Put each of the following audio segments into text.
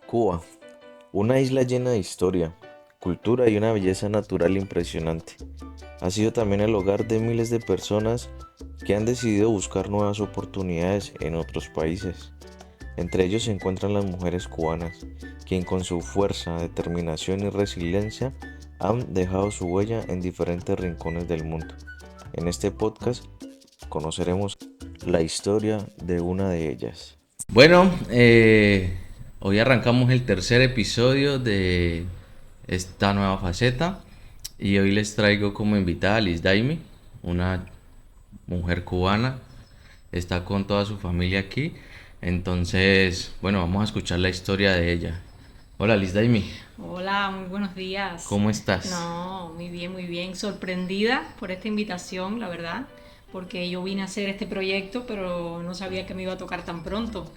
Cuba, una isla llena de historia, cultura y una belleza natural impresionante. Ha sido también el hogar de miles de personas que han decidido buscar nuevas oportunidades en otros países. Entre ellos se encuentran las mujeres cubanas, quien con su fuerza, determinación y resiliencia han dejado su huella en diferentes rincones del mundo. En este podcast conoceremos la historia de una de ellas. Bueno, hoy arrancamos el tercer episodio de esta nueva faceta y hoy les traigo como invitada a Liz Daimi, una mujer cubana, está con toda su familia aquí, entonces, bueno, vamos a escuchar la historia de ella. Hola Liz Daimi, Hola, muy buenos días. ¿cómo estás? No, muy bien. Sorprendida por esta invitación, la verdad, porque yo vine a hacer este proyecto, pero no sabía que me iba a tocar tan pronto.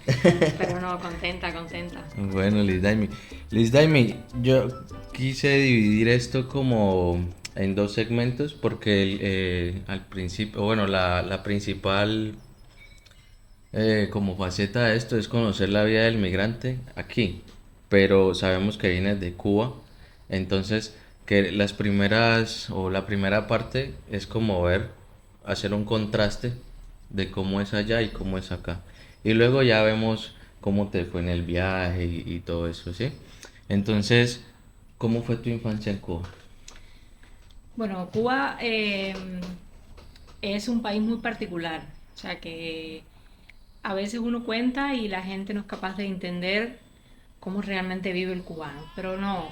Pero no, contenta, contenta. Bueno, Liz Daimi, yo quise dividir esto como en dos segmentos porque al principio, bueno, la principal como faceta de esto es conocer la vida del migrante aquí, pero sabemos que viene de Cuba, entonces que las primeras o la primera parte es como ver, hacer un contraste de cómo es allá y cómo es acá. Y luego ya vemos cómo te fue en el viaje y todo eso, ¿sí? Entonces, ¿cómo fue tu infancia en Cuba? Bueno, Cuba es un país muy particular, o sea que a veces uno cuenta y la gente no es capaz de entender cómo realmente vive el cubano. Pero no,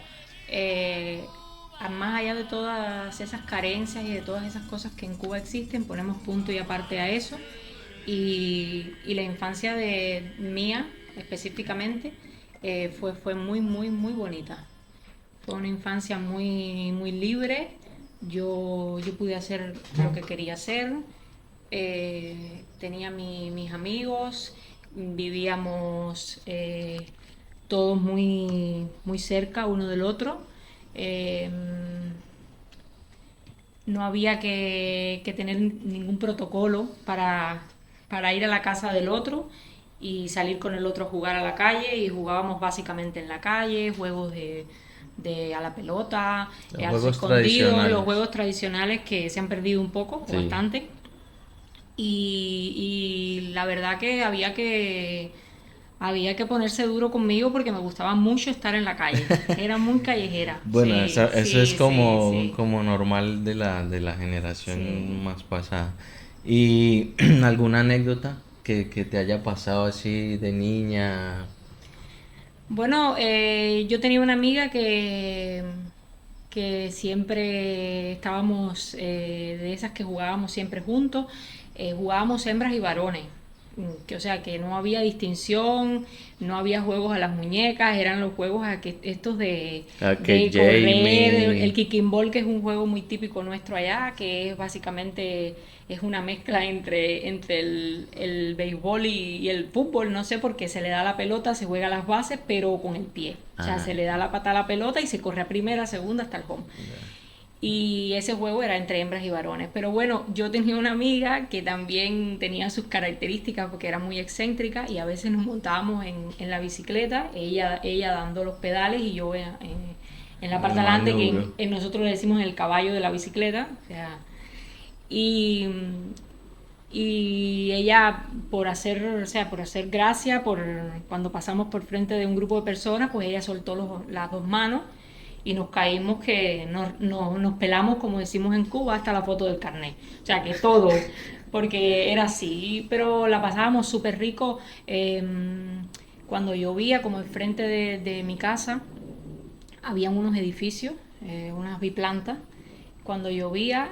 eh, más allá de todas esas carencias y de todas esas cosas que en Cuba existen, ponemos punto y aparte a eso. Y la infancia de mía específicamente fue muy bonita. Fue una infancia muy libre. Yo pude hacer lo que quería hacer. Tenía mis amigos, vivíamos todos muy cerca uno del otro. Eh, no había que tener ningún protocolo para ir a la casa del otro y salir con el otro a jugar a la calle, y jugábamos básicamente en la calle, juegos de a la pelota, Los a los juegos escondidos, los tradicionales. juegos tradicionales que se han perdido un poco o Sí. bastante. Y la verdad que había que ponerse duro conmigo porque me gustaba mucho estar en la calle. Era muy callejera. Bueno, Sí, eso es sí, sí, como, sí. como normal de la generación Sí. más pasada. ¿Y alguna anécdota que te haya pasado así de niña? Bueno, yo tenía una amiga que siempre estábamos, de esas que jugábamos siempre juntos, jugábamos hembras y varones. O sea, que no había distinción, no había juegos a las muñecas, eran los juegos estos Ah, que de correr, el Jamie. kicking ball, que es un juego muy típico nuestro allá, que es básicamente es una mezcla entre el béisbol y el fútbol, no sé, porque se le da la pelota, se juega las bases, pero con el pie. O sea, Ah, se le da la pata a la pelota y se corre a primera, segunda hasta el home. Y ese juego era entre hembras y varones. Pero bueno, yo tenía una amiga que también tenía sus características porque era muy excéntrica, y a veces nos montábamos en la bicicleta, ella dando los pedales y yo en la parte de adelante, que manubrio. nosotros le decimos el caballo de la bicicleta. O sea, y, y ella, por hacer gracia, cuando pasamos por frente de un grupo de personas, pues ella soltó las dos manos y nos caímos, que nos pelamos, como decimos en Cuba, hasta la foto del carnet. O sea, que todo, porque era así, pero la pasábamos súper rico. Cuando llovía, como enfrente de mi casa, habían unos edificios, unas biplantas. Cuando llovía,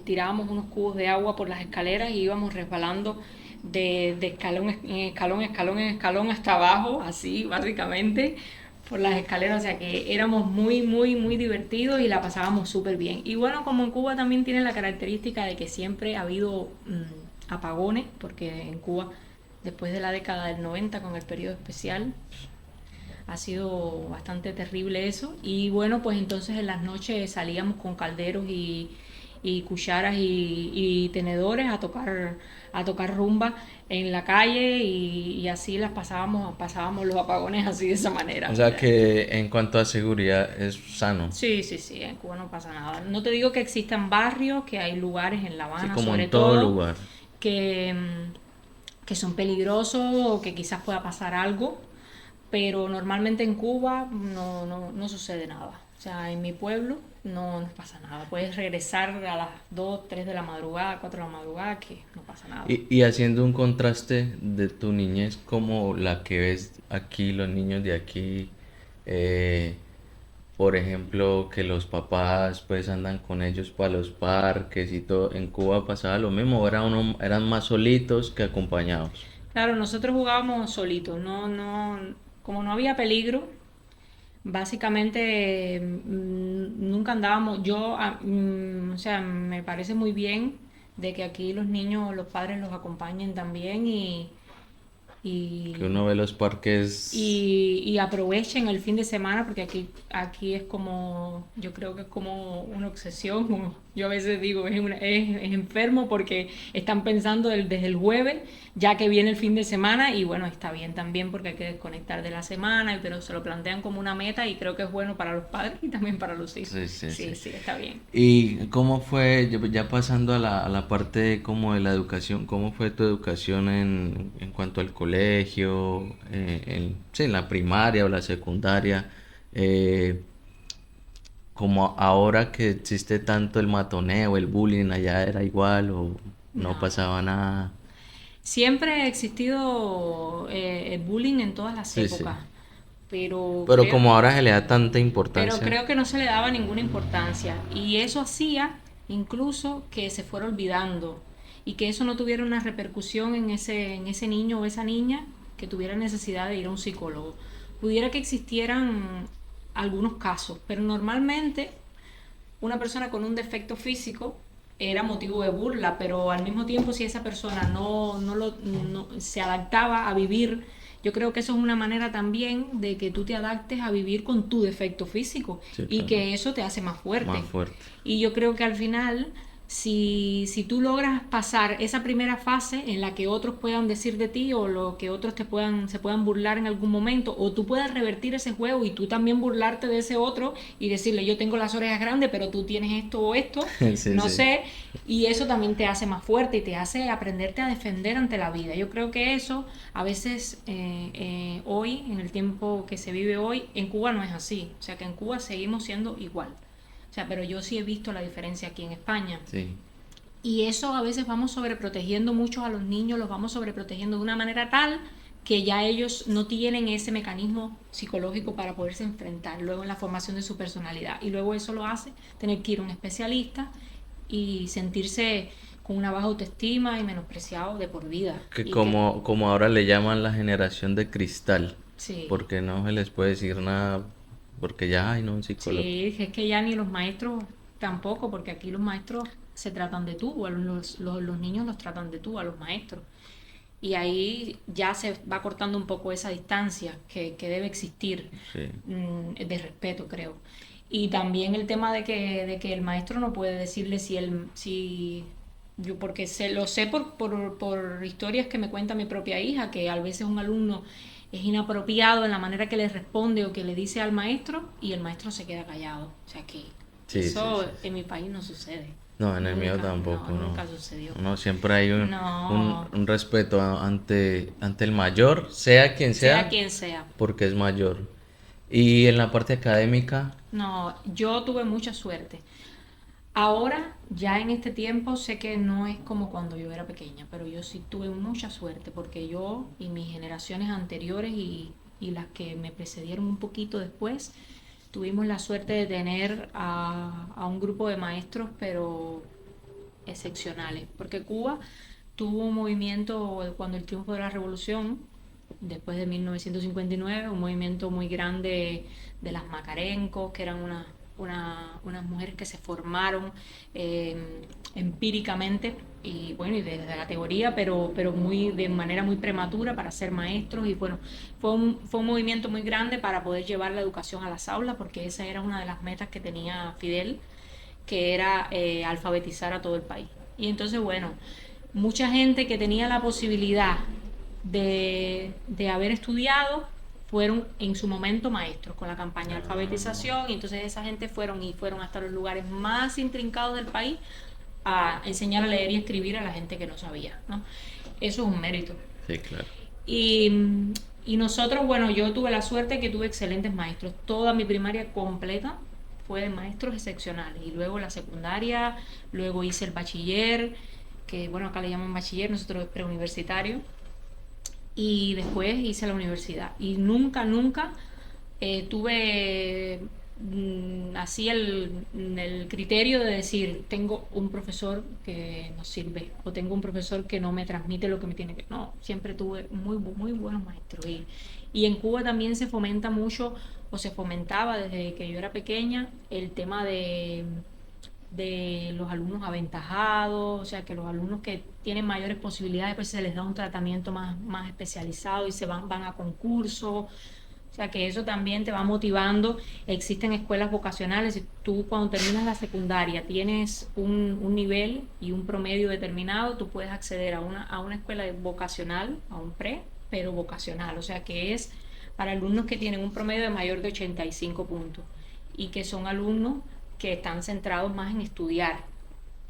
tirábamos unos cubos de agua por las escaleras y íbamos resbalando de escalón en escalón, escalón en escalón hasta abajo, así básicamente, por las escaleras. O sea que éramos muy divertidos y la pasábamos súper bien. Y bueno, como en Cuba también tiene la característica de que siempre ha habido apagones, porque en Cuba, después de la década del 90 con el periodo especial, ha sido bastante terrible eso. Y bueno, pues entonces en las noches salíamos con calderos y cucharas y tenedores a tocar rumba en la calle y así pasábamos los apagones así de esa manera. O sea que en cuanto a seguridad es sano. Sí, sí, sí, en Cuba no pasa nada. No te digo que existan barrios, que hay lugares en La Sí, Habana como sobre en todo todo, lugar. que, que son peligrosos o que quizás pueda pasar algo, pero normalmente en Cuba no sucede nada. O sea, en mi pueblo no pasa nada. Puedes regresar a las 2 3 de la madrugada, 4 de la madrugada, que no pasa nada. Y haciendo un contraste de tu niñez como la que ves aquí, los niños de aquí, eh, por ejemplo, que los papás pues andan con ellos para los parques y todo, ¿en Cuba pasaba lo mismo o eran más solitos que acompañados? Claro, nosotros jugábamos solitos, como no había peligro, básicamente nunca andábamos, o sea, me parece muy bien de que aquí los niños, los padres los acompañen también Que y, uno ve los parques, y aprovechen el fin de semana porque aquí es como, yo creo que es como una obsesión, yo a veces digo, es enfermo porque están pensando desde el jueves, ya que viene el fin de semana y bueno, está bien también porque hay que desconectar de la semana, pero se lo plantean como una meta y creo que es bueno para los padres y también para los hijos. sí, sí, Sí, sí. sí, está bien. ¿Y cómo fue, ya pasando a la parte como de la educación, cómo fue tu educación en cuanto al colegio, sí, en la primaria o la secundaria? Eh, Como ahora que existe tanto el matoneo, el bullying, allá era igual o no No. pasaba nada. Siempre ha existido el bullying en todas las Sí, sí. épocas, pero Pero creo, como ahora se le da tanta pero importancia, creo que no se le daba ninguna importancia y eso hacía incluso que se fuera olvidando y que eso no tuviera una repercusión en ese niño o esa niña que tuviera necesidad de ir a un psicólogo. Pudiera que existieran algunos casos, pero normalmente una persona con un defecto físico era motivo de burla, pero al mismo tiempo si esa persona no se adaptaba a vivir, yo creo que eso es una manera también de que tú te adaptes a vivir con tu defecto físico sí, y claro, que eso te hace más fuerte. más fuerte. Y yo creo que al final, si tú logras pasar esa primera fase en la que otros puedan decir de ti o lo que otros se puedan burlar en algún momento, o tú puedas revertir ese juego y tú también burlarte de ese otro y decirle yo tengo las orejas grandes pero tú tienes esto o esto, Sí, no sí. sé, y eso también te hace más fuerte y te hace aprenderte a defender ante la vida. Yo creo que eso a veces hoy, en el tiempo que se vive hoy, en Cuba no es así, o sea que en Cuba seguimos siendo igual. O sea, pero yo sí he visto la diferencia aquí en España. Sí. Y eso a veces vamos sobreprotegiendo mucho a los niños, los vamos sobreprotegiendo de una manera tal que ya ellos no tienen ese mecanismo psicológico para poderse enfrentar luego en la formación de su personalidad. Y luego eso lo hace tener que ir a un especialista y sentirse con una baja autoestima y menospreciado de por vida. Que Y que, como ahora le llaman la generación de cristal, sí, porque no se les puede decir nada, porque ya hay no un psicólogo. sí, es que ya ni los maestros tampoco, porque aquí los maestros se tratan de tú, o los niños los tratan de tú, a los maestros. Y ahí ya se va cortando un poco esa distancia que debe existir Sí. de respeto, creo. Y también el tema de que el maestro no puede decirle si yo porque lo sé por historias que me cuenta mi propia hija, que a veces un alumno es inapropiado en la manera que le responde o que le dice al maestro y el maestro se queda callado. O sea que Sí, sí, eso sí. en mi país no sucede. No, en el mío Nunca, tampoco, no. nunca sucedió. No, siempre hay No, un respeto ante el mayor, sea quien sea sea, quien sea. porque es mayor. Y en la parte académica, No, yo tuve mucha suerte. Ahora, ya en este tiempo, sé que no es como cuando yo era pequeña, pero yo sí tuve mucha suerte porque yo y mis generaciones anteriores y las que me precedieron un poquito después, tuvimos la suerte de tener a un grupo de maestros, pero excepcionales, porque Cuba tuvo un movimiento cuando el triunfo de la revolución, después de 1959, un movimiento muy grande de las Macarencos, que eran unas mujeres que se formaron empíricamente y bueno, y desde la teoría, pero muy de manera muy prematura para ser maestros y bueno, fue un movimiento muy grande para poder llevar la educación a las aulas porque esa era una de las metas que tenía Fidel que era alfabetizar a todo el país. Y entonces, bueno, mucha gente que tenía la posibilidad de haber estudiado fueron en su momento maestros con la campaña de alfabetización, y entonces esa gente fueron hasta los lugares más intrincados del país a enseñar a leer y escribir a la gente que no sabía, ¿no? Eso es un mérito. Sí, claro. Y, y nosotros, bueno, yo tuve la suerte que tuve excelentes maestros. Toda mi primaria completa fue de maestros excepcionales. Y luego la secundaria, luego hice el bachiller, que bueno, acá le llaman bachiller, nosotros es preuniversitario. Y después hice la universidad. Y nunca tuve así el criterio de decir, tengo un profesor que no sirve o tengo un profesor que no me transmite lo que me tiene que... No, siempre tuve muy buenos maestros. Y en Cuba también se fomenta mucho, o se fomentaba desde que yo era pequeña, el tema de los alumnos aventajados, o sea, que los alumnos que tienen mayores posibilidades, pues se les da un tratamiento más especializado y van a concursos. O sea, que eso también te va motivando. Existen escuelas vocacionales. Si tú cuando terminas la secundaria tienes un nivel y un promedio determinado, tú puedes acceder a una escuela vocacional, a un pre, pero vocacional. O sea, que es para alumnos que tienen un promedio de mayor de 85 puntos y que son alumnos que están centrados más en estudiar.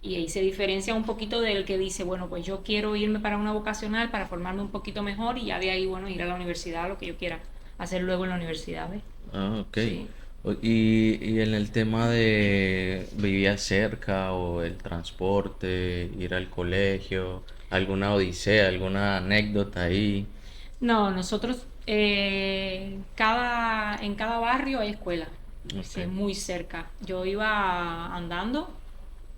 Y ahí se diferencia un poquito del que dice, bueno, pues yo quiero irme para una vocacional para formarme un poquito mejor y ya de ahí, bueno, ir a la universidad, lo que yo quiera hacer luego en la universidad, ¿ves? Ah, ok. Sí. Y en el tema de vivía cerca o el transporte, ir al colegio, alguna odisea, alguna anécdota ahí. No, nosotros, en cada barrio hay escuela, Ok. sí, muy cerca. Yo iba andando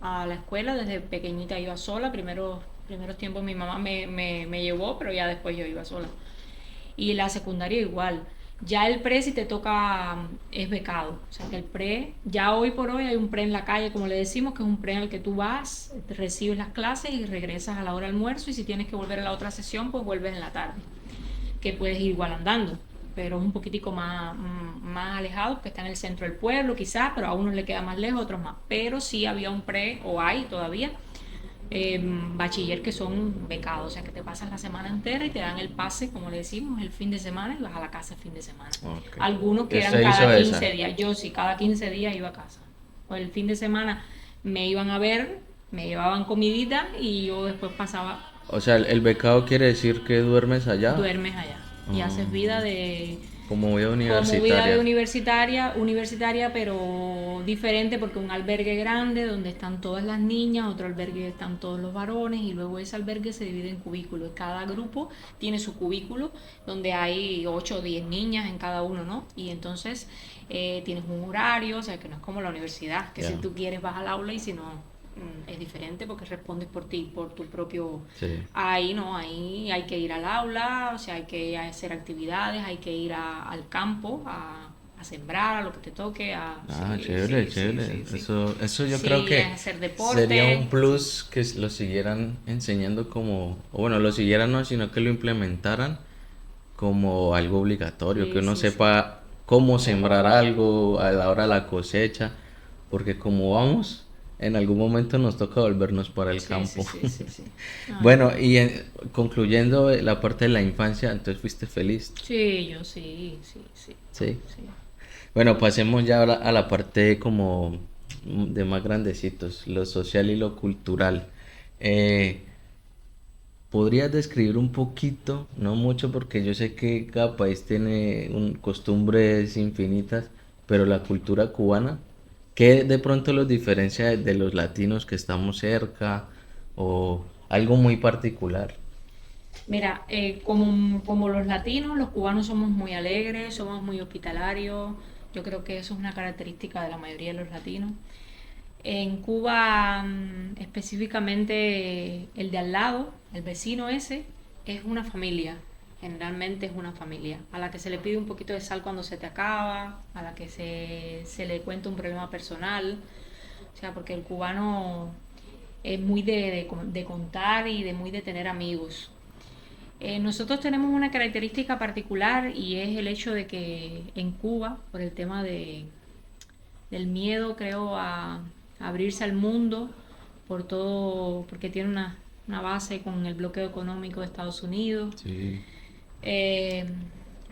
a la escuela, desde pequeñita iba sola, primeros tiempos mi mamá me llevó, pero ya después yo iba sola. Y la secundaria igual. Ya el pre si te toca es becado. O sea que el pre, ya hoy por hoy hay un pre en la calle, como le decimos, que es un pre en el que tú vas, recibes las clases y regresas a la hora de almuerzo, y si tienes que volver a la otra sesión, pues vuelves en la tarde. Que puedes ir igual andando, pero es un poquitico más alejado, que está en el centro del pueblo quizás, pero a unos le queda más lejos, a otros más. Pero sí había un pre, o hay todavía, bachiller que son becados, o sea que te pasas la semana entera y te dan el pase, como le decimos, el fin de semana, y vas a la casa el fin de semana. Ok. Algunos que eran ¿Usted hizo cada esa? 15 días, yo sí, cada 15 días iba a casa. O el fin de semana me iban a ver, me llevaban comidita y yo después pasaba, O sea, el becado quiere decir que duermes allá. duermes allá y haces vida Mm, de como vida como vida de universitaria. universitaria, pero diferente, porque un albergue grande donde están todas las niñas, otro albergue están todos los varones, y luego ese albergue se divide en cubículos. Cada grupo tiene su cubículo donde hay 8 o 10 niñas en cada uno, ¿no? Y entonces tienes un horario, o sea que no es como la universidad, que si Ya. tú quieres vas al aula y si no es diferente porque respondes por ti, por tu propio... Sí. Ahí no, ahí hay que ir al aula, o sea, hay que hacer actividades, hay que ir al campo a sembrar, a lo que te toque, Ah, sí, chévere, sí, sí, chévere. sí, sí. Eso yo creo Sí, que a hacer sería un deporte, plus que lo siguieran enseñando como, o bueno, lo siguieran no, sino que lo implementaran como algo obligatorio, que sí, uno sí, sí. sepa cómo sembrar algo a la hora de la cosecha, porque como vamos, en algún momento nos toca volvernos para el Sí, sí, campo. sí, sí, sí. No, Bueno, y concluyendo la parte de la infancia, entonces fuiste feliz, sí, yo sí, sí, sí, ¿sí? sí. Bueno, pasemos ya ahora a la parte como de más grandecitos, lo social y lo cultural. Eh, ¿Podrías describir un poquito, no mucho, porque yo sé que cada país tiene costumbres infinitas, pero la cultura cubana, qué de pronto los diferencia de los latinos que estamos cerca o algo muy particular? Mira, como los latinos, los cubanos somos muy alegres, somos muy hospitalarios. Yo creo que eso es una característica de la mayoría de los latinos. En Cuba, específicamente el de al lado, el vecino ese, es una familia. Generalmente es una familia a la que se le pide un poquito de sal cuando se te acaba, a la que se le cuenta un problema personal. O sea, porque el cubano es muy de contar y de muy de tener amigos. Nosotros tenemos una característica particular, y es el hecho de que en Cuba, por el tema del miedo, creo, abrirse al mundo por todo, porque tiene una base con el bloqueo económico de Estados Unidos. Sí. Eh,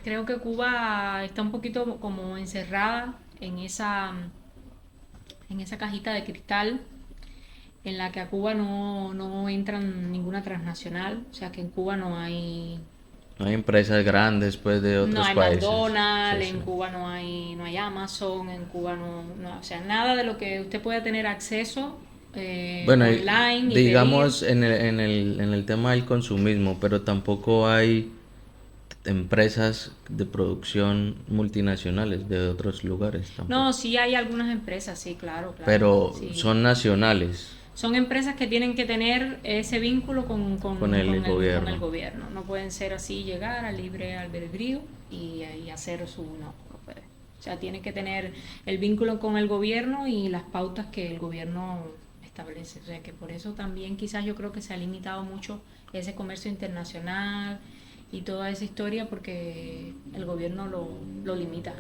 Creo que Cuba está un poquito como encerrada en esa cajita de cristal en la que a Cuba no entran ninguna transnacional, o sea que en Cuba No hay empresas grandes pues de no otros hay países. McDonald's, Sí, en sí. Cuba no hay Amazon, en Cuba o sea, nada de lo que usted pueda tener acceso Bueno, online y pedir. digamos en el tema del consumismo, pero tampoco hay empresas de producción multinacionales de otros lugares tampoco. No, sí hay algunas empresas, sí, claro, claro, Pero sí. son nacionales Son empresas que tienen que tener ese vínculo con el con el gobierno. gobierno. No pueden ser así, llegar a libre albedrío y hacer su... No puede. O sea, tiene que tener el vínculo con el gobierno y las pautas que el gobierno establece. O sea, que por eso también quizás yo creo que se ha limitado mucho ese comercio internacional y toda esa historia porque el gobierno lo limita.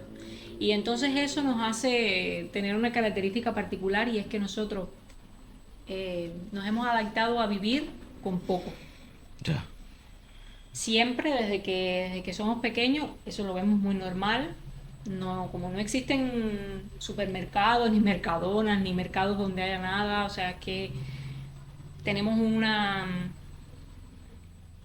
Y entonces eso nos hace tener una característica particular y es que nosotros nos hemos adaptado a vivir con poco. Ya. Siempre desde que somos pequeños, eso lo vemos muy normal. No, como no existen supermercados, ni mercadonas, ni mercados donde haya nada, o sea que tenemos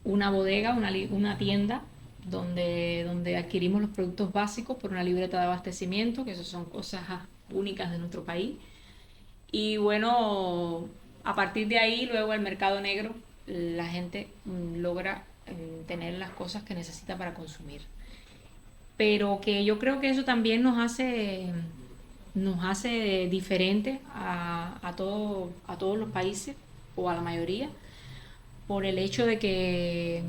una bodega, una tienda donde adquirimos los productos básicos por una libreta de abastecimiento, que eso son cosas únicas de nuestro país. Y bueno, a partir de ahí, luego el mercado negro, la gente logra tener las cosas que necesita para consumir. Pero que yo creo que eso también nos hace diferentes a todos los países, o a la mayoría, por el hecho de que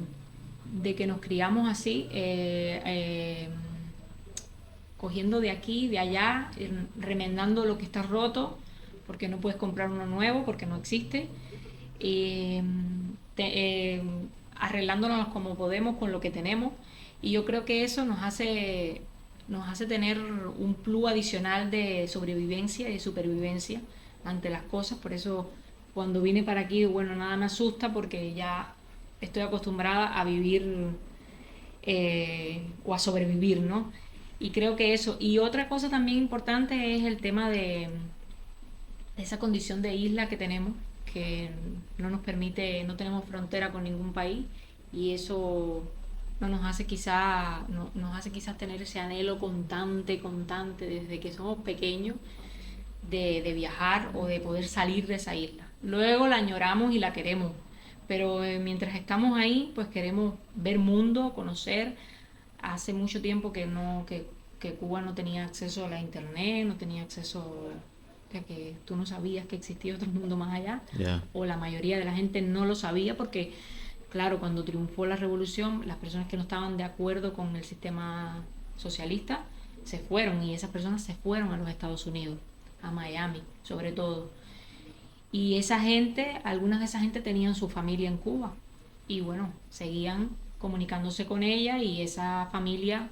nos criamos así, cogiendo de aquí, de allá, remendando lo que está roto, porque no puedes comprar uno nuevo, porque no existe, eh, te- eh, arreglándonos como podemos con lo que tenemos. Y yo creo que eso nos hace tener un plus adicional de sobrevivencia y de supervivencia ante las cosas. Por eso cuando vine para aquí, bueno, nada me asusta porque ya estoy acostumbrada a vivir o a sobrevivir, ¿no? Y creo que eso. Y otra cosa también importante es el tema de esa condición de isla que tenemos, que no nos permite, no tenemos frontera con ningún país y eso no nos hace nos hace quizás tener ese anhelo constante desde que somos pequeños de viajar o de poder salir de esa isla. Luego la añoramos y la queremos, pero mientras estamos ahí, pues queremos ver mundo, conocer. Hace mucho tiempo que Cuba no tenía acceso a la internet, no tenía acceso a que tú no sabías que existía otro mundo más allá, Ya. o la mayoría de la gente no lo sabía porque, claro, cuando triunfó la revolución, las personas que no estaban de acuerdo con el sistema socialista se fueron y esas personas se fueron a los Estados Unidos, a Miami, sobre todo. Y esa gente, algunas de esa gente tenían su familia en Cuba y bueno, seguían comunicándose con ella y esa familia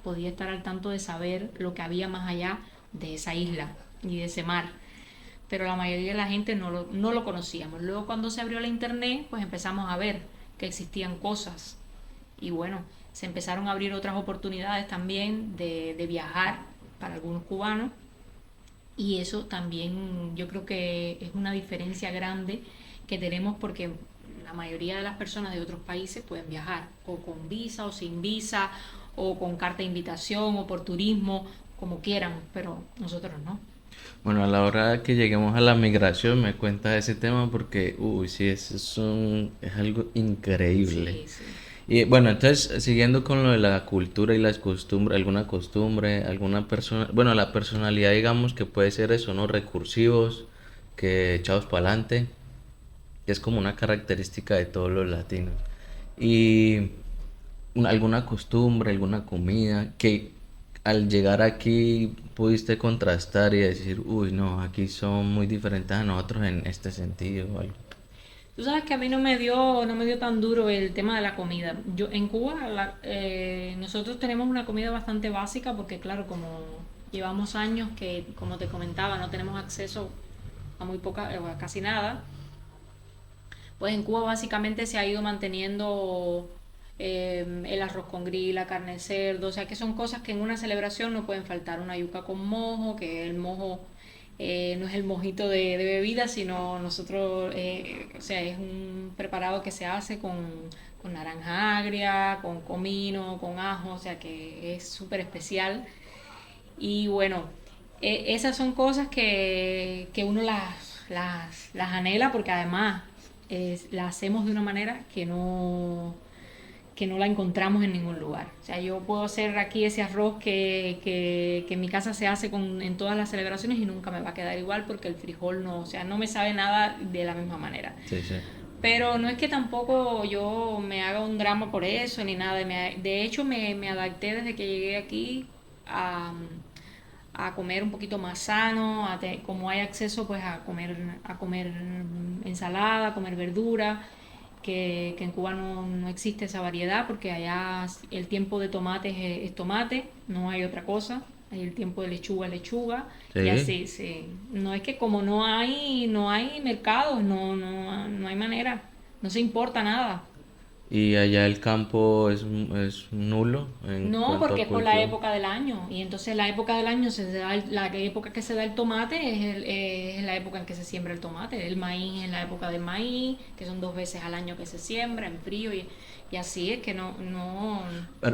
podía estar al tanto de saber lo que había más allá de esa isla y de ese mar. Pero la mayoría de la gente no lo conocíamos. Luego cuando se abrió la internet, pues empezamos a ver que existían cosas. Y bueno, se empezaron a abrir otras oportunidades también de viajar para algunos cubanos. Y eso también yo creo que es una diferencia grande que tenemos porque la mayoría de las personas de otros países pueden viajar o con visa o sin visa o con carta de invitación o por turismo, como quieran, pero nosotros no. Bueno, a la hora que lleguemos a la migración me cuenta ese tema porque, uy, sí, es algo increíble. Sí, sí. Y bueno, entonces, siguiendo con lo de la cultura y las costumbres, alguna costumbre, alguna persona, bueno, la personalidad, digamos que puede ser eso, ¿no? Recursivos, que echados para adelante, que es como una característica de todos los latinos. Y alguna costumbre, alguna comida que al llegar aquí pudiste contrastar y decir, uy, no, aquí son muy diferentes a nosotros en este sentido o algo. Tú sabes que a mí no me dio tan duro el tema de la comida. Yo en Cuba nosotros tenemos una comida bastante básica porque claro, como llevamos años que, como te comentaba, no tenemos acceso a muy poca, a casi nada. Pues en Cuba básicamente se ha ido manteniendo el arroz con grill, la carne de cerdo, o sea que son cosas que en una celebración no pueden faltar. Una yuca con mojo, que el mojo no es el mojito de bebida, sino nosotros, o sea, es un preparado que se hace con naranja agria, con comino, con ajo, o sea que es súper especial. Y bueno, esas son cosas que uno las anhela porque además las hacemos de una manera que no la encontramos en ningún lugar. O sea, yo puedo hacer aquí ese arroz que en mi casa se hace en todas las celebraciones y nunca me va a quedar igual porque el frijol no, o sea, no me sabe nada de la misma manera. Sí, sí. Pero no es que tampoco yo me haga un drama por eso ni nada. De hecho, me adapté desde que llegué aquí a, a comer un poquito más sano, como hay acceso pues a comer ensalada, a comer verdura, que en Cuba no existe esa variedad porque allá el tiempo de tomate es tomate, no hay otra cosa. Hay el tiempo de lechuga, lechuga, y Sí. así, sí. No es que como no hay mercados, no hay manera, no se importa nada. Y allá el campo es nulo en No, cuanto porque a es por la cultivo. época del año. Y entonces la época del año, la época que se da el tomate es la época en que se siembra el tomate. El maíz es la época del maíz, que son 2 veces al año que se siembra, en frío. Y así es que no.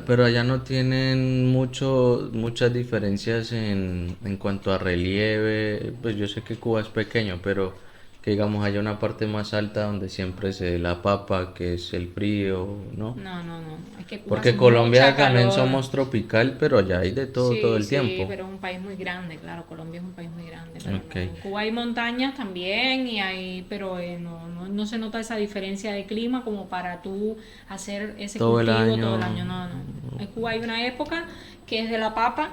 Pero allá no tienen muchas diferencias en cuanto a relieve. Pues yo sé que Cuba es pequeño, pero que digamos haya una parte más alta donde siempre se dé la papa, que es el frío, ¿no? No. Es que Cuba Porque hace mucha Colombia también calor. somos tropical, pero allá hay de todo Sí, el sí, tiempo. pero es un país muy grande, claro, Colombia es un país muy grande, pero Ok. no. En Cuba hay montañas también pero no se nota esa diferencia de clima como para tú hacer ese Todo el cultivo todo el año. año, no. En Cuba hay una época que es de la papa,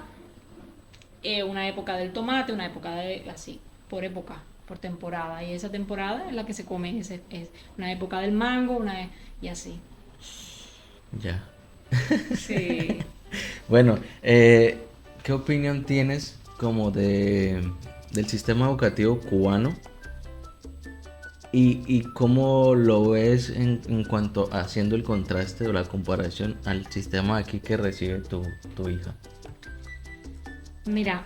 una época del tomate, una época de así, por época, por temporada, y esa temporada es la que se come, es una época del mango, y así. Ya. Sí. Bueno, ¿qué opinión tienes como del sistema educativo cubano y cómo lo ves en cuanto a haciendo el contraste o la comparación al sistema aquí que recibe tu hija? Mira,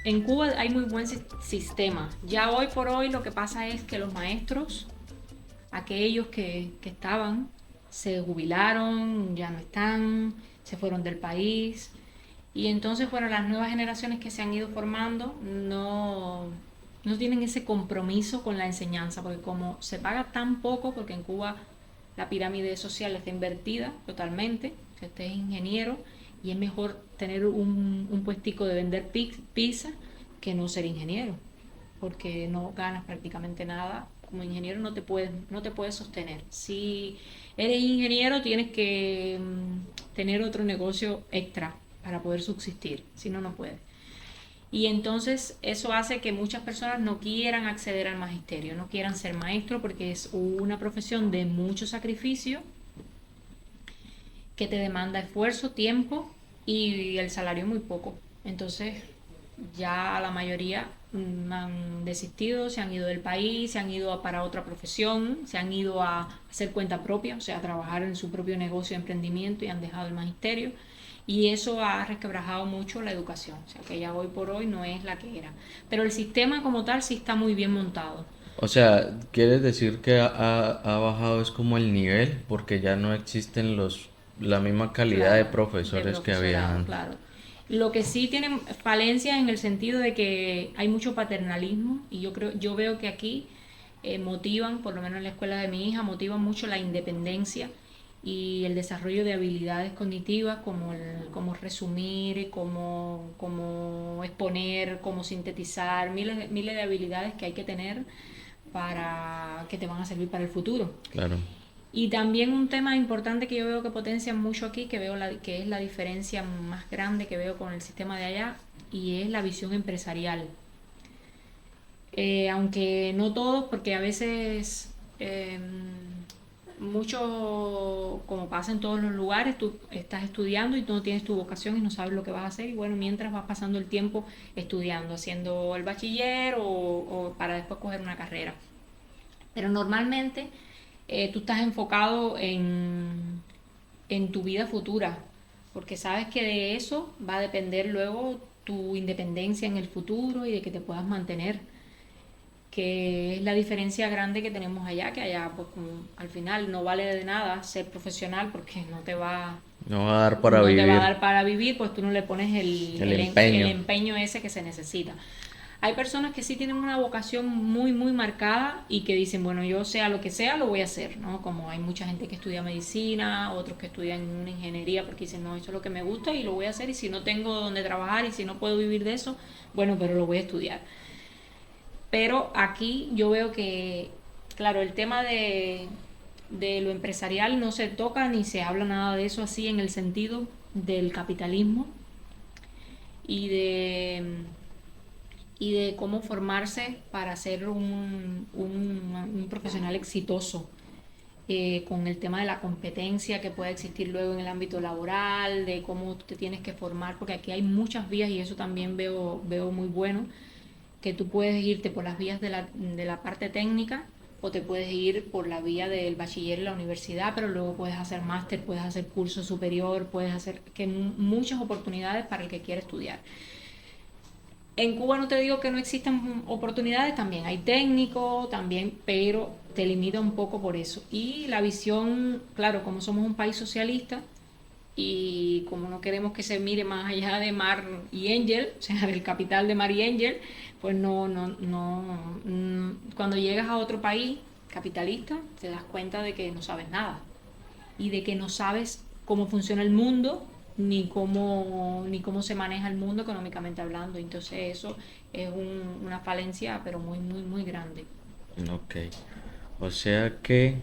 en Cuba hay muy buen sistema. Ya hoy por hoy lo que pasa es que los maestros, aquellos que estaban, se jubilaron, ya no están, se fueron del país. Y entonces, bueno, las nuevas generaciones que se han ido formando no tienen ese compromiso con la enseñanza, porque como se paga tan poco, porque en Cuba la pirámide social está invertida totalmente, si usted es ingeniero y es mejor tener un puestico de vender pizza que no ser ingeniero, porque no ganas prácticamente nada. Como ingeniero no te puedes sostener. Si eres ingeniero tienes que tener otro negocio extra para poder subsistir, si no, no puedes. Y entonces eso hace que muchas personas no quieran acceder al magisterio, no quieran ser maestro porque es una profesión de mucho sacrificio que te demanda esfuerzo, tiempo y el salario muy poco. Entonces ya la mayoría han desistido, se han ido del país, se han ido para otra profesión, se han ido a hacer cuenta propia, o sea, a trabajar en su propio negocio de emprendimiento y han dejado el magisterio. Y eso ha resquebrajado mucho la educación, o sea, que ya hoy por hoy no es la que era. Pero el sistema como tal sí está muy bien montado. O sea, ¿quieres decir que ha bajado es como el nivel porque ya no existen la misma calidad de Claro, de profesores que había profesorado, antes? claro. Lo que sí tiene falencias en el sentido de que hay mucho paternalismo y yo veo que aquí motivan, por lo menos en la escuela de mi hija, motivan mucho la independencia y el desarrollo de habilidades cognitivas como resumir, como exponer, como sintetizar, miles de habilidades que hay que tener para que te van a servir para el futuro. Claro. Y también un tema importante que yo veo que potencian mucho aquí, que es la diferencia más grande que veo con el sistema de allá, y es la visión empresarial. Aunque no todos, porque a veces mucho, como pasa en todos los lugares, tú estás estudiando y tú no tienes tu vocación y no sabes lo que vas a hacer, y bueno, mientras vas pasando el tiempo estudiando, haciendo el bachiller o para después coger una carrera. Pero normalmente tú estás enfocado en tu vida futura, porque sabes que de eso va a depender luego tu independencia en el futuro y de que te puedas mantener, que es la diferencia grande que tenemos allá, que allá pues como al final no vale de nada ser profesional porque No va a dar para no te va a vivir. dar para vivir, pues tú no le pones El empeño. el empeño ese que se necesita. Hay personas que sí tienen una vocación muy, muy marcada y que dicen, bueno, yo sea lo que sea, lo voy a hacer, ¿no? Como hay mucha gente que estudia medicina, otros que estudian una ingeniería porque dicen, no, eso es lo que me gusta y lo voy a hacer, y si no tengo donde trabajar y si no puedo vivir de eso, bueno, pero lo voy a estudiar. Pero aquí yo veo que, claro, el tema de lo empresarial no se toca ni se habla nada de eso así en el sentido del capitalismo y de cómo formarse para ser un profesional exitoso, con el tema de la competencia que puede existir luego en el ámbito laboral, de cómo te tienes que formar, porque aquí hay muchas vías y eso también veo muy bueno, que tú puedes irte por las vías de la parte técnica o te puedes ir por la vía del bachiller en la universidad, pero luego puedes hacer máster, puedes hacer curso superior, puedes hacer muchas oportunidades para el que quiere estudiar. En Cuba no te digo que no existan oportunidades, también hay técnicos, también, pero te limita un poco por eso. Y la visión, claro, como somos un país socialista y como no queremos que se mire más allá de Mar y Angel, o sea, del capital de Mar y Angel, pues cuando llegas a otro país capitalista, te das cuenta de que no sabes nada y de que no sabes cómo funciona el mundo ni cómo se maneja el mundo económicamente hablando. Entonces eso es una falencia, pero muy, muy, muy grande. Ok. O sea que,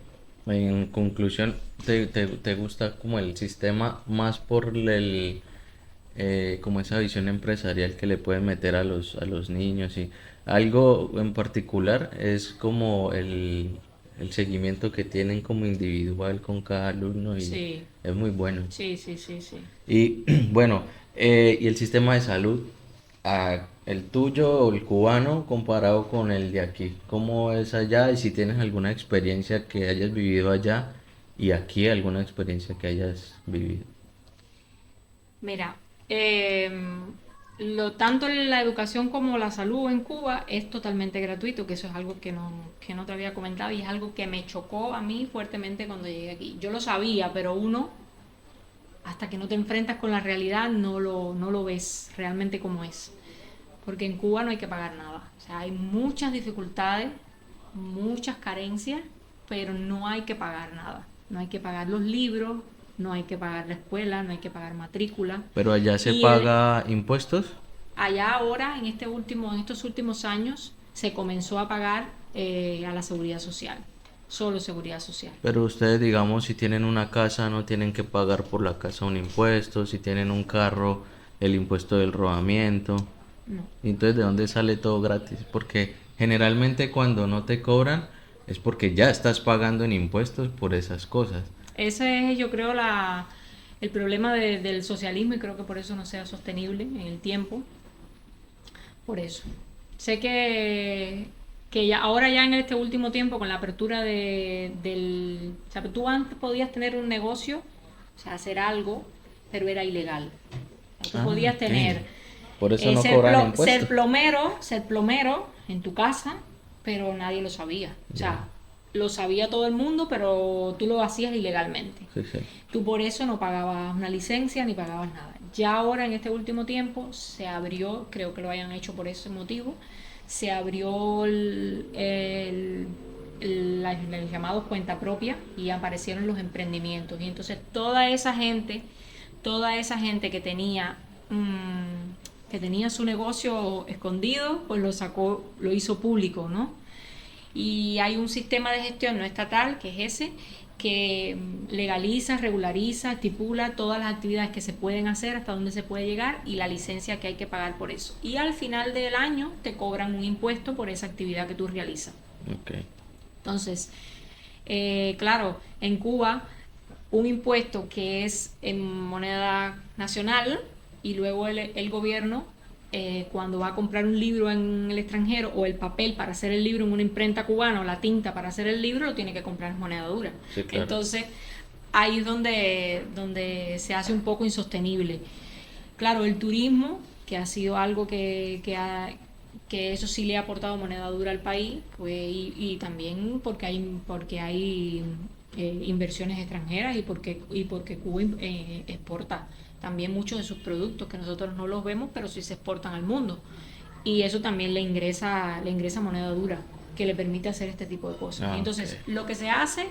en conclusión, te gusta como el sistema más por como esa visión empresarial que le pueden meter a los niños, y algo en particular es como el seguimiento que tienen como individual con cada alumno, y Sí, es muy bueno. sí, sí, sí, sí. Y bueno, y el sistema de salud, el tuyo o el cubano comparado con el de aquí, ¿cómo es allá? Y si tienes alguna experiencia que hayas vivido allá y aquí alguna experiencia que hayas vivido. Mira, tanto la educación como la salud en Cuba es totalmente gratuito, que eso es algo que no te había comentado y es algo que me chocó a mí fuertemente cuando llegué aquí. Yo lo sabía, pero uno, hasta que no te enfrentas con la realidad, no lo ves realmente como es. Porque en Cuba no hay que pagar nada. O sea, hay muchas dificultades, muchas carencias, pero no hay que pagar nada. No hay que pagar los libros, no hay que pagar la escuela, no hay que pagar matrícula. Pero allá se Y el, paga impuestos. allá ahora, en estos últimos años, se comenzó a pagar a la seguridad social, solo seguridad social. Pero ustedes, digamos, si tienen una casa, no tienen que pagar por la casa un impuesto. Si tienen un carro, el impuesto del rodamiento. No. Entonces, ¿de dónde sale todo gratis? Porque generalmente cuando no te cobran es porque ya estás pagando en impuestos por esas cosas. Ese es, yo creo, el problema del socialismo, y creo que por eso no sea sostenible en el tiempo. Por eso. Sé que ya, ahora ya en este último tiempo, con la apertura O sea, tú antes podías tener un negocio, o sea, hacer algo, pero era ilegal. O sea, tú Ah, podías ok. tener Por eso no cobran impuestos. ser plomero en tu casa, pero nadie lo sabía. O sea, lo sabía todo el mundo, pero tú lo hacías ilegalmente. Sí, sí. Tú por eso no pagabas una licencia ni pagabas nada. Ya ahora en este último tiempo se abrió, creo que lo hayan hecho por ese motivo, se abrió el llamado cuenta propia y aparecieron los emprendimientos. Y entonces toda esa gente que tenía su negocio escondido, pues lo sacó, lo hizo público, ¿no? Y hay un sistema de gestión no estatal, que es ese, que legaliza, regulariza, estipula todas las actividades que se pueden hacer, hasta dónde se puede llegar y la licencia que hay que pagar por eso. Y al final del año te cobran un impuesto por esa actividad que tú realizas. Ok. Entonces, Claro, en Cuba un impuesto que es en moneda nacional y luego el gobierno cuando va a comprar un libro en el extranjero o el papel para hacer el libro en una imprenta cubana o la tinta para hacer el libro lo tiene que comprar en moneda dura. Sí, claro. Entonces ahí es donde se hace un poco insostenible. Claro, el turismo, que ha sido algo que eso sí le ha aportado moneda dura al país, pues, y también porque hay inversiones extranjeras y porque Cuba exporta también muchos de sus productos que nosotros no los vemos, pero sí se exportan al mundo. Y eso también le ingresa moneda dura, que le permite hacer este tipo de cosas. Ah, Entonces, ok. lo que se hace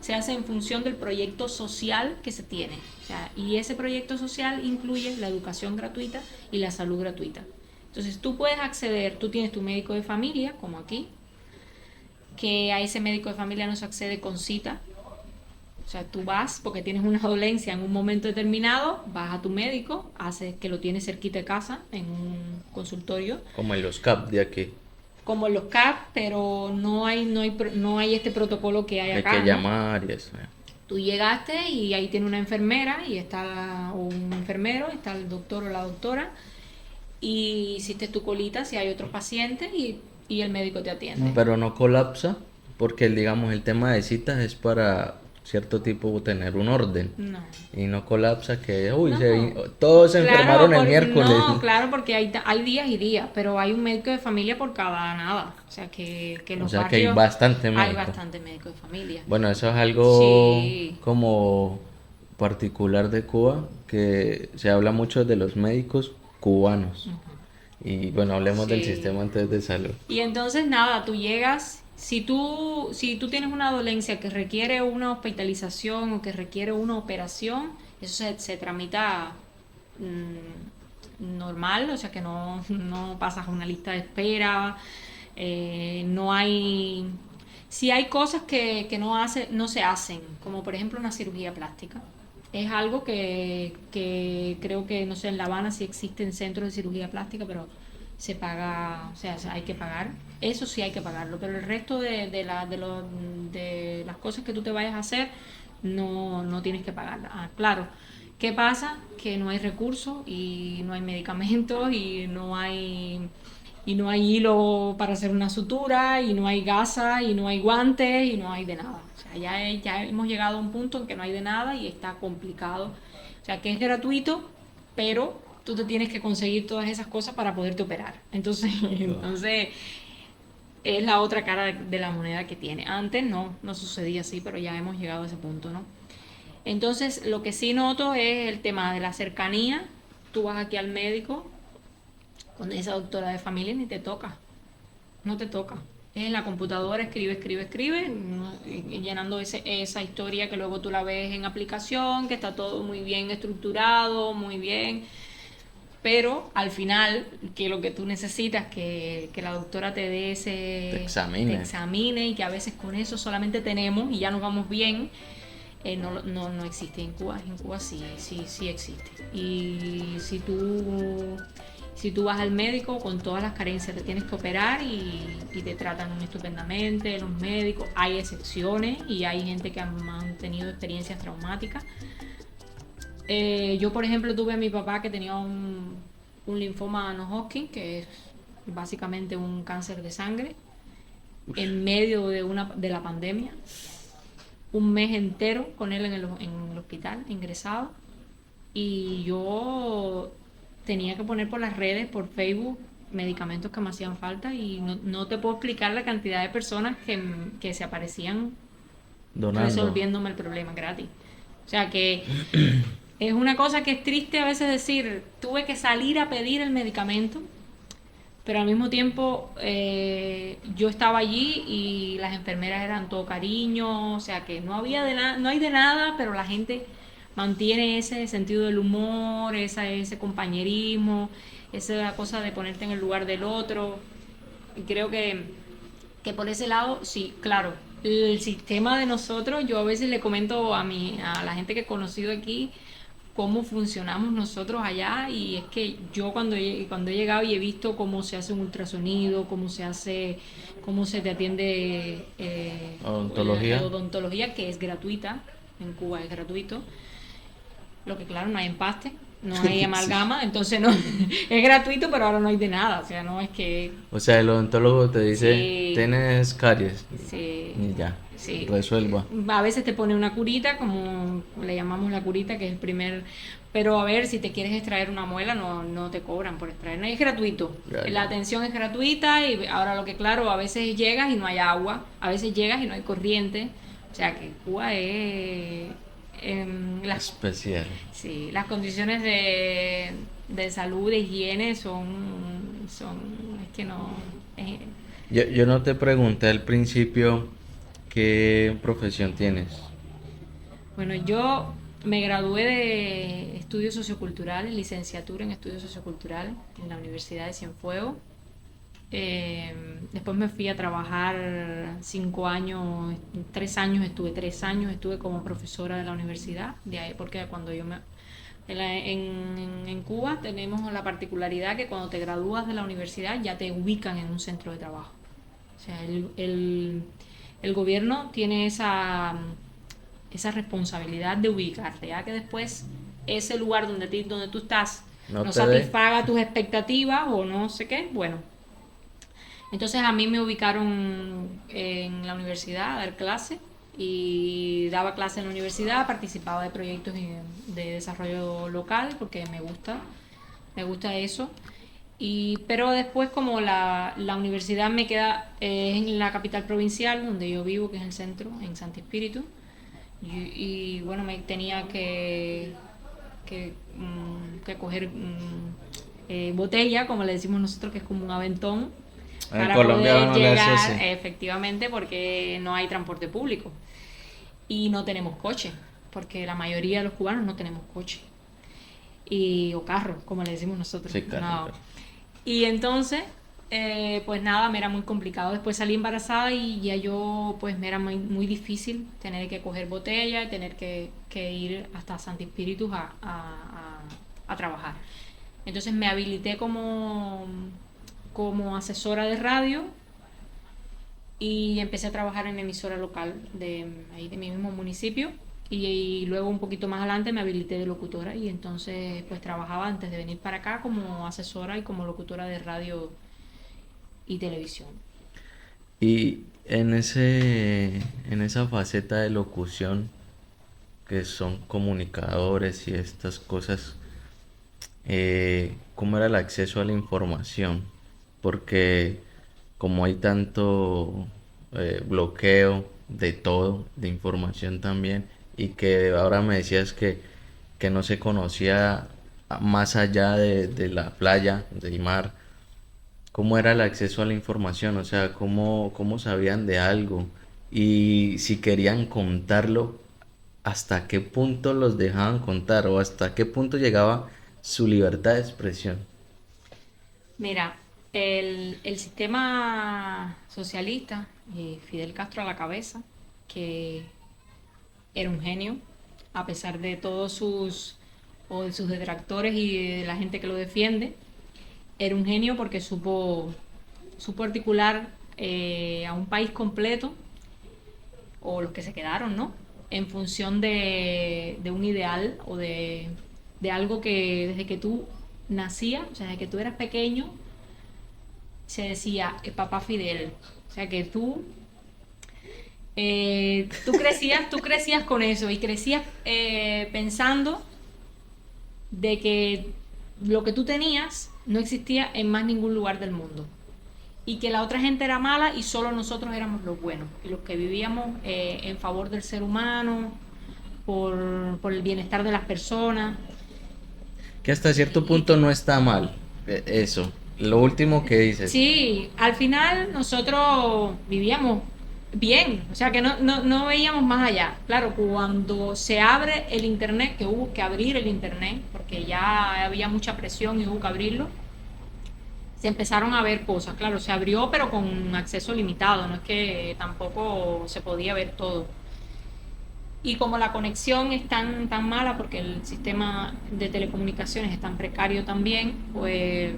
en función del proyecto social que se tiene. O sea, y ese proyecto social incluye la educación gratuita y la salud gratuita. Entonces, tú puedes acceder, tú tienes tu médico de familia, como aquí, que a ese médico de familia no se accede con cita. O sea, tú vas porque tienes una dolencia en un momento determinado, vas a tu médico, haces que lo tienes cerquita de casa, en un consultorio, Como en los CAP de aquí. como en los CAP, pero no hay este protocolo que hay Hay acá, que ¿no? llamar y eso. Tú llegaste y ahí tiene una enfermera y está o un enfermero, está el doctor o la doctora y hiciste tu colita si hay otros pacientes y el médico te atiende. Pero no colapsa, porque digamos el tema de citas es para cierto tipo tener un orden. No. Y no colapsa que, uy, No. todos se Claro, enfermaron el miércoles. no, claro, porque hay días y días, pero hay un médico de familia por cada nada. O sea, que en O los sea que hay barrios bastante hay médico. bastante médico de familia. Bueno, eso es algo Sí. como particular de Cuba, que se habla mucho de los médicos cubanos. Y bueno, hablemos del Sí. sistema antes de salud. Y entonces nada, tú llegas, si tú tienes una dolencia que requiere una hospitalización o que requiere una operación, eso se tramita normal, o sea que no pasas a una lista de espera, no hay... Si hay cosas que no se hacen, como por ejemplo una cirugía plástica. Es algo que creo que, no sé, en La Habana sí existen centros de cirugía plástica, pero se paga, o sea, hay que pagar. Eso sí hay que pagarlo, pero el resto de las cosas que tú te vayas a hacer, no tienes que pagarla. Ah, claro. ¿Qué pasa? Que no hay recursos y no hay medicamentos y no hay hilo para hacer una sutura, y no hay gasa, y no hay guantes, y no hay de nada. O sea, ya hemos llegado a un punto en que no hay de nada y está complicado. O sea, que es gratuito, pero tú te tienes que conseguir todas esas cosas para poderte operar. Entonces es la otra cara de la moneda que tiene. Antes no sucedía así, pero ya hemos llegado a ese punto, ¿no? Entonces, lo que sí noto es el tema de la cercanía. Tú vas aquí al médico con esa doctora de familia, ni te toca, no te toca. Es en la computadora, escribe, y llenando esa historia que luego tú la ves en aplicación, que está todo muy bien estructurado, muy bien. Pero al final, que lo que tú necesitas, que la doctora te dé Te te examine. examine, y que a veces con eso solamente tenemos y ya nos vamos bien, no existe en Cuba. En Cuba sí existe. Y si tú vas al médico con todas las carencias, te tienes que operar y te tratan estupendamente los médicos. Hay excepciones y hay gente que han tenido experiencias traumáticas. Yo, por ejemplo, tuve a mi papá que tenía un linfoma no-Hodgkin, que es básicamente un cáncer de sangre, en medio de la pandemia. Un mes entero con él en el hospital, ingresado. Y yo tenía que poner por las redes, por Facebook, medicamentos que me hacían falta, y no te puedo explicar la cantidad de personas que se aparecían Donando. resolviéndome el problema gratis. O sea que es una cosa que es triste a veces decir, tuve que salir a pedir el medicamento, pero al mismo tiempo yo estaba allí y las enfermeras eran todo cariño, o sea que no hay de nada, pero la gente mantiene ese sentido del humor, ese compañerismo, esa cosa de ponerte en el lugar del otro. Y creo que por ese lado, sí, claro, el sistema de nosotros, yo a veces le comento a la gente que he conocido aquí, cómo funcionamos nosotros allá, y es que yo cuando he llegado y he visto cómo se hace un ultrasonido, cómo se te atiende la Odontología. odontología, que es gratuita, en Cuba es gratuito, lo que claro, no hay empaste, no hay Sí. amalgama, entonces no, es gratuito, pero ahora no hay de nada, o sea, no es que O sea, el odontólogo te dice, sí, tienes caries. sí, Y ya, sí. resuelva. A veces te pone una curita, como le llamamos la curita, que es el primer. Pero a ver, si te quieres extraer una muela, no te cobran por extraer. No, es gratuito. Ya, La ya. atención es gratuita y ahora lo que claro, a veces llegas y no hay agua, a veces llegas y no hay corriente. O sea que Cuba es. Especial. Sí, las condiciones de salud, de higiene es que no. eh, Yo no te pregunté al principio qué profesión tienes. Bueno, yo me gradué de estudios socioculturales, licenciatura en estudios socioculturales en la Universidad de Cienfuegos. Después me fui a trabajar 5 años, 3 años, estuve 3 años, estuve como profesora de la universidad, de ahí, porque cuando yo me... en Cuba tenemos la particularidad que cuando te gradúas de la universidad ya te ubican en un centro de trabajo. O sea, el gobierno tiene esa responsabilidad de ubicarte, ya que después ese lugar donde tú estás No no te dé. satisfaga tus expectativas o no sé qué, bueno. Entonces a mí me ubicaron en la universidad a dar clases y daba clases en la universidad, participaba de proyectos de desarrollo local porque me gusta eso. Pero después como la universidad me queda en la capital provincial donde yo vivo, que es el centro, en Santi Espíritu, bueno, me tenía que coger botella, como le decimos nosotros, que es como un aventón, En para Colombia poder uno le hace llegar así. efectivamente, porque no hay transporte público y no tenemos coche, porque la mayoría de los cubanos no tenemos coche o carro, como le decimos nosotros. Sí, carro, No. carro. Y entonces, pues nada, me era muy complicado. Después salí embarazada y ya yo, pues me era muy difícil tener que coger botella, tener que ir hasta Santi Espíritus a trabajar. Entonces me habilité como asesora de radio y empecé a trabajar en emisora local ahí de mi mismo municipio. Y luego un poquito más adelante me habilité de locutora y entonces pues trabajaba antes de venir para acá como asesora y como locutora de radio y televisión. Y en esa faceta de locución, que son comunicadores y estas cosas, ¿cómo era el acceso a la información? Porque como hay tanto bloqueo de todo, de información también, y que ahora me decías que no se conocía más allá de la playa, del mar, ¿cómo era el acceso a la información? O sea, ¿cómo sabían de algo? Y si querían contarlo, ¿hasta qué punto los dejaban contar? ¿O hasta qué punto llegaba su libertad de expresión? Mira, el sistema socialista, Fidel Castro a la cabeza, que era un genio, a pesar de todos o de sus detractores y de la gente que lo defiende, era un genio porque supo articular a un país completo, o los que se quedaron, ¿no? En función de un ideal o de algo que desde que tú nacías, o sea, desde que tú eras pequeño, se decía papá Fidel. O sea, que tú crecías con eso y crecías pensando de que lo que tú tenías no existía en más ningún lugar del mundo y que la otra gente era mala y solo nosotros éramos los buenos y los que vivíamos en favor del ser humano, por el bienestar de las personas. Que hasta cierto punto no está mal. Eso. Lo último que dices. Sí, al final nosotros vivíamos bien, o sea que no veíamos más allá. Claro, cuando se abre el internet, que hubo que abrir el internet, porque ya había mucha presión y hubo que abrirlo, se empezaron a ver cosas. Claro, se abrió pero con acceso limitado, no es que tampoco se podía ver todo. Y como la conexión es tan mala, porque el sistema de telecomunicaciones es tan precario también, pues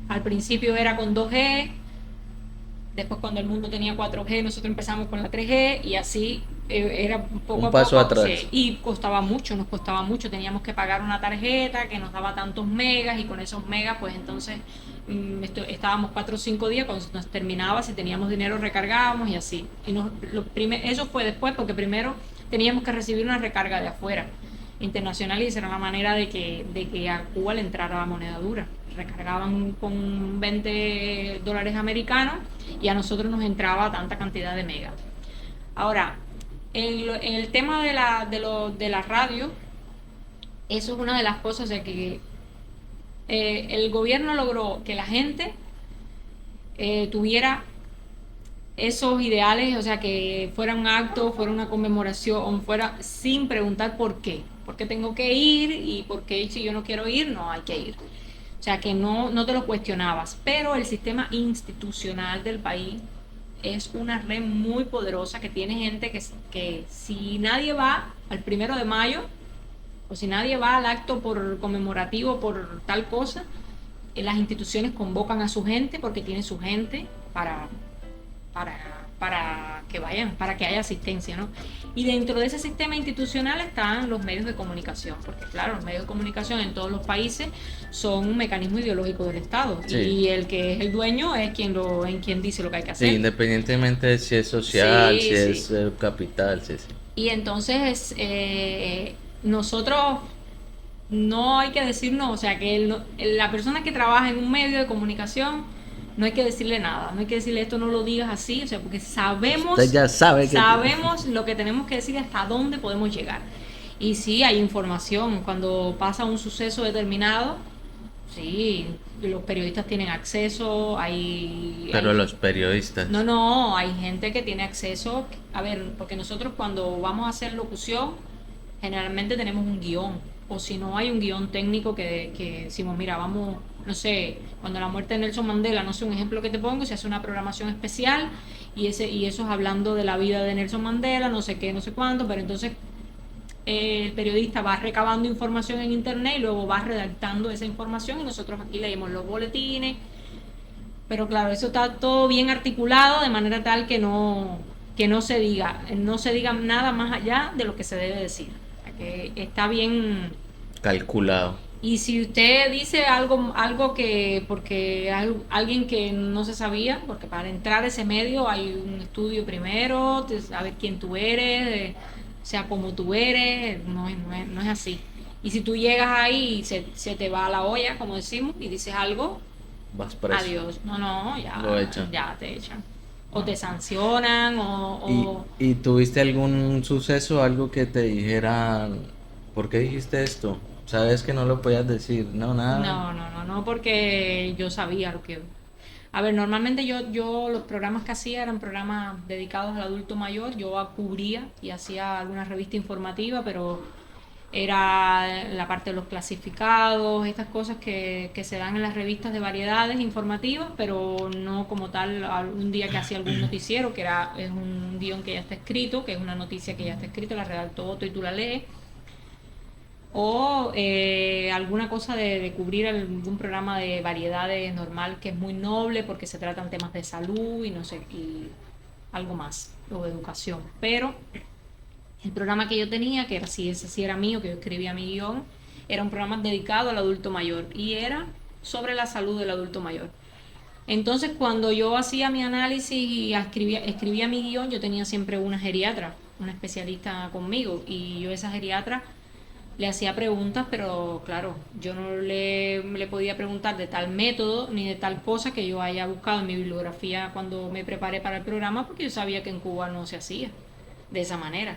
al principio era con 2G, después cuando el mundo tenía 4G nosotros empezamos con la 3G y así era poco Un a paso poco, atrás. sí, y nos costaba mucho, teníamos que pagar una tarjeta que nos daba tantos megas y con esos megas pues entonces estábamos 4 o 5 días, cuando nos terminaba, si teníamos dinero recargábamos y así. Y eso fue después porque primero teníamos que recibir una recarga de afuera, internacional, y esa era la manera de que a Cuba le entrara la moneda dura. Recargaban con $20 americanos y a nosotros nos entraba tanta cantidad de megas. Ahora, en el tema de la radio, eso es una de las cosas de que el gobierno logró que la gente tuviera esos ideales, o sea, que fuera un acto, fuera una conmemoración, fuera sin preguntar por qué tengo que ir y por qué si yo no quiero ir, no hay que ir. O sea, que no te lo cuestionabas, pero el sistema institucional del país es una red muy poderosa que tiene gente que si nadie va al 1 de mayo o si nadie va al acto por conmemorativo por tal cosa, las instituciones convocan a su gente porque tiene su gente para, para que vayan, para que haya asistencia, ¿no? Y dentro de ese sistema institucional están los medios de comunicación, porque claro, los medios de comunicación en todos los países son un mecanismo ideológico del Estado, Sí. y el que es el dueño es quien dice lo que hay que hacer. Sí, independientemente de si es social, Sí, si sí. es capital, sí, sí. Y entonces nosotros no hay que decirnos, o sea, que la persona que trabaja en un medio de comunicación no hay que decirle nada, no hay que decirle esto no lo digas así, o sea, porque sabemos, Usted ya sabe que sabemos lo que tenemos que decir, hasta dónde podemos llegar. Y sí, hay información, cuando pasa un suceso determinado, sí, los periodistas tienen acceso, Pero hay- los periodistas. no, hay gente que tiene acceso, a ver, porque nosotros cuando vamos a hacer locución, generalmente tenemos un guión, o si no hay un guión técnico que decimos, mira, vamos, no sé, cuando la muerte de Nelson Mandela, no sé, un ejemplo que te pongo, se hace una programación especial y eso es hablando de la vida de Nelson Mandela, no sé qué, no sé cuánto, pero entonces el periodista va recabando información en internet y luego va redactando esa información y nosotros aquí leemos los boletines, pero claro, eso está todo bien articulado de manera tal que no se diga nada más allá de lo que se debe decir. O sea, que está bien. Calculado. Y si usted dice algo que, porque alguien que no se sabía, porque para entrar a ese medio hay un estudio primero, de saber quién tú eres, o sea, cómo tú eres, no es así. Y si tú llegas ahí y se te va a la olla, como decimos, y dices algo, Vas preso. adiós. No, Lo echan. ya te echan. O te sancionan, ¿Y tuviste algún suceso, algo que te dijeran, ¿por qué dijiste esto? Sabes que no lo podías decir, no, nada. No, porque yo sabía lo que... A ver, normalmente yo los programas que hacía eran programas dedicados al adulto mayor, yo cubría y hacía alguna revista informativa, pero era la parte de los clasificados, estas cosas que se dan en las revistas de variedades informativas, pero no como tal un día que hacía algún noticiero, es un guión que ya está escrito, que es una noticia que ya está escrita, la redactó Otto y tú la lees, o alguna cosa de cubrir algún programa de variedades normal que es muy noble porque se tratan temas de salud y no sé, y algo más, o de educación. Pero el programa que yo tenía, que era así, ese sí era mío, que yo escribía mi guión, era un programa dedicado al adulto mayor y era sobre la salud del adulto mayor. Entonces, cuando yo hacía mi análisis y escribía mi guión, yo tenía siempre una geriatra, una especialista conmigo, y yo a esa geriatra le hacía preguntas, pero claro, yo no le podía preguntar de tal método ni de tal cosa que yo haya buscado en mi bibliografía cuando me preparé para el programa, porque yo sabía que en Cuba no se hacía de esa manera.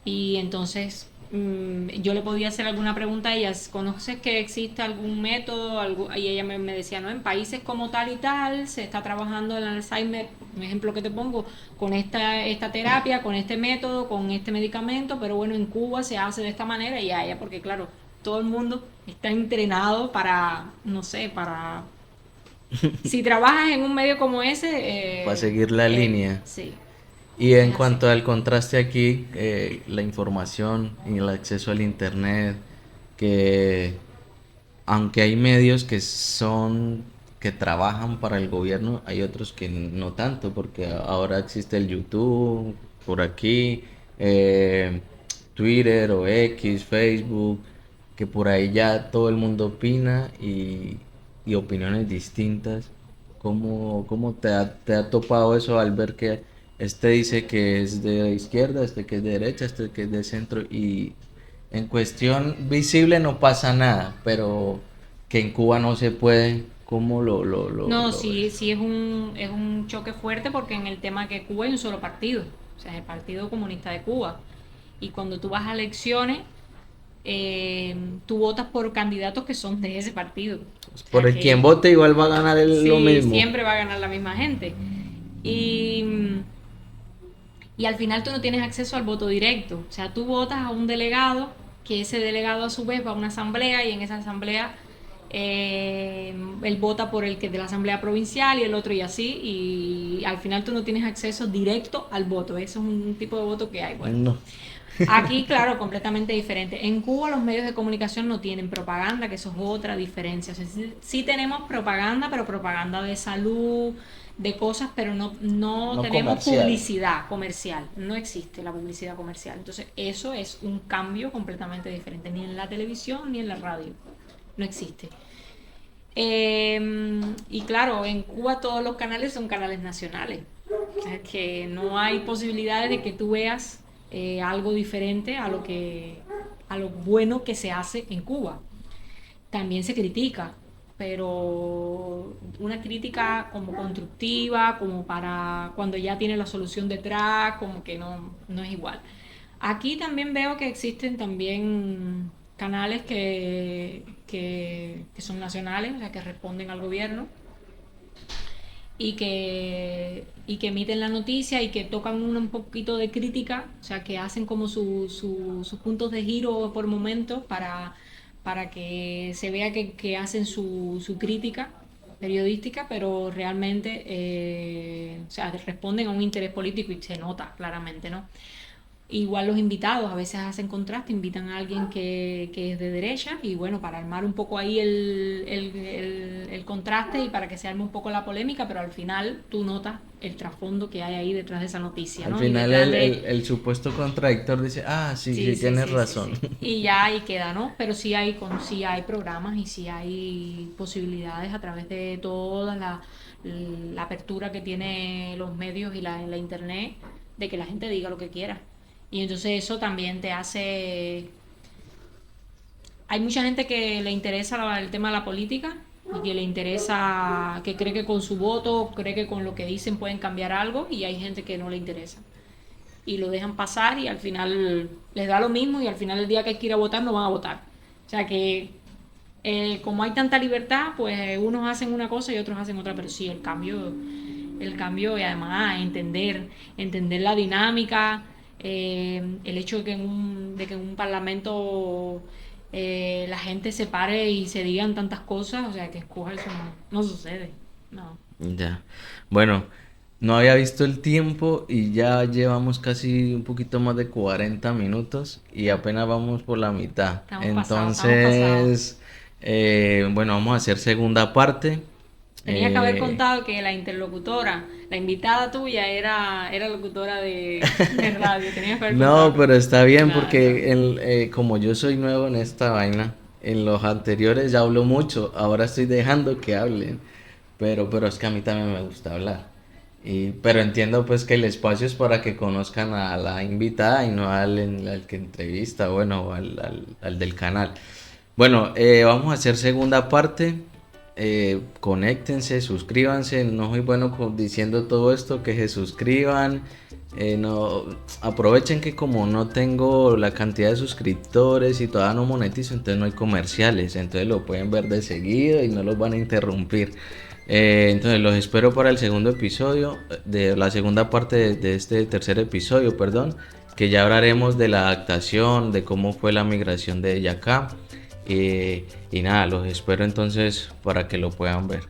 Y entonces yo le podía hacer alguna pregunta a ella, ¿conoces que existe algún método? Y ella me decía, no, en países como tal y tal se está trabajando el Alzheimer, un ejemplo que te pongo, con esta terapia, con este método, con este medicamento, pero bueno, en Cuba se hace de esta manera y a ella, porque claro, todo el mundo está entrenado para, no sé, para... Si trabajas en un medio como ese... Para seguir la línea. Sí. Y en Es así. cuanto al contraste aquí, la información y el acceso al internet, que aunque hay medios que trabajan para el gobierno, hay otros que no tanto, porque ahora existe el YouTube, por aquí, eh, Twitter o X, Facebook, que por ahí ya todo el mundo opina y opiniones distintas. ¿Cómo te ha topado eso al ver que este dice que es de izquierda, este que es de derecha, este que es de centro y en cuestión visible no pasa nada, pero que en Cuba no se puede? ¿Cómo No, lo ves? sí, sí es un choque fuerte porque en el tema que Cuba hay un solo partido, o sea, es el Partido Comunista de Cuba. Y cuando tú vas a elecciones, tú votas por candidatos que son de ese partido. O Por sea el quien que vote igual va a ganar lo sí, mismo. siempre va a ganar la misma gente. Y, y al final tú no tienes acceso al voto directo. O sea, tú votas a un delegado, que ese delegado a su vez va a una asamblea y en esa asamblea él vota por el que de la asamblea provincial y el otro y así. Y al final tú no tienes acceso directo al voto. Eso es un tipo de voto que hay. Bueno, No. aquí, claro, completamente diferente. En Cuba los medios de comunicación no tienen propaganda, que eso es otra diferencia. O sea, sí, sí tenemos propaganda, pero propaganda de salud, de cosas, pero no No tenemos comercial. publicidad comercial. No existe la publicidad comercial. Entonces, eso es un cambio completamente diferente. Ni en la televisión ni en la radio. No existe. Y claro, en Cuba todos los canales son canales nacionales. O sea, que no hay posibilidades de que tú veas algo diferente a lo bueno que se hace en Cuba. También se critica, pero una crítica como constructiva, como para cuando ya tiene la solución detrás, como que no es igual. Aquí también veo que existen también canales que son nacionales, o sea, que responden al gobierno y que emiten la noticia y que tocan un poquito de crítica, o sea, que hacen como sus puntos de giro por momentos para que se vea que hacen su crítica periodística, pero realmente o sea, responden a un interés político y se nota claramente, ¿no? Igual los invitados a veces hacen contraste, invitan a alguien que es de derecha y bueno, para armar un poco ahí el contraste y para que se arme un poco la polémica, pero al final tú notas el trasfondo que hay ahí detrás de esa noticia, Al ¿no? Y final detrás de... el supuesto contradictor dice, ah, sí, Sí, sí, sí, tienes sí, sí, razón. sí. Y ya ahí queda, ¿no? Pero sí hay programas y sí hay posibilidades a través de toda la apertura que tiene los medios y la internet de que la gente diga lo que quiera. Y entonces eso también te hace... Hay mucha gente que le interesa el tema de la política y que le interesa, que cree que con su voto, cree que con lo que dicen pueden cambiar algo y hay gente que no le interesa y lo dejan pasar y al final les da lo mismo y al final el día que hay que ir a votar no van a votar. O sea que como hay tanta libertad, pues unos hacen una cosa y otros hacen otra, pero sí, el cambio y además entender la dinámica, el hecho de que en un parlamento la gente se pare y se digan tantas cosas, o sea que escoja eso no sucede, no. Ya. Bueno, no había visto el tiempo y ya llevamos casi un poquito más de 40 minutos y apenas vamos por la mitad. Estamos pasados. Entonces, bueno, vamos a hacer segunda parte. Tenías que haber Eh, contado que la interlocutora, la invitada tuya era locutora de radio. Tenías que haber no, contado. pero está bien Nada, está porque bien. como yo soy nuevo en esta vaina, en los anteriores ya hablo mucho, ahora estoy dejando que hablen, pero es que a mí también me gusta hablar. Pero entiendo pues que el espacio es para que conozcan a la invitada y no al que entrevista, bueno, o al del canal. Bueno, vamos a hacer segunda parte. Conéctense, suscríbanse. No soy bueno diciendo todo esto, que se suscriban. No, aprovechen que como no tengo la cantidad de suscriptores y todavía no monetizo, entonces no hay comerciales. Entonces lo pueden ver de seguido y no los van a interrumpir. Entonces los espero para el segundo episodio, de la segunda parte de este tercer episodio, perdón, que ya hablaremos de la adaptación, de cómo fue la migración de ella acá. Y nada, los espero entonces para que lo puedan ver.